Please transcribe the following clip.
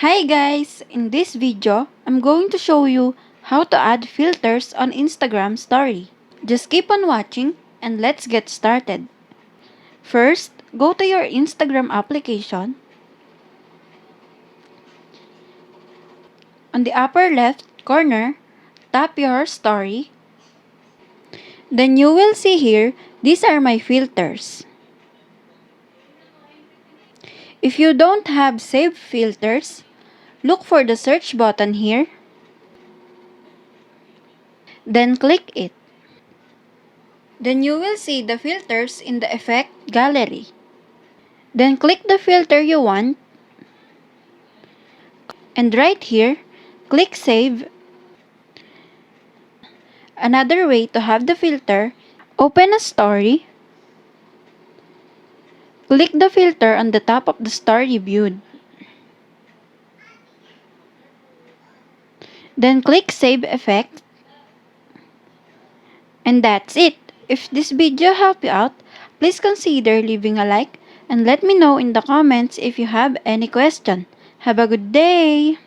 Hi guys! In this video, I'm going to show you how to add filters on Instagram story. Just keep on watching and let's get started. First, go to your Instagram application. On the upper left corner, tap your story. Then you will see here, these are my filters. If you don't have saved filters, look for the search button here. Then click it. Then you will see the filters in the effect gallery. Then click the filter you want. And right here, click Save. Another way to have the filter, open a story. Click the filter on the top of the story viewed. Then click Save Effect. And that's it. If this video helped you out, please consider leaving a like and let me know in the comments if you have any question. Have a good day!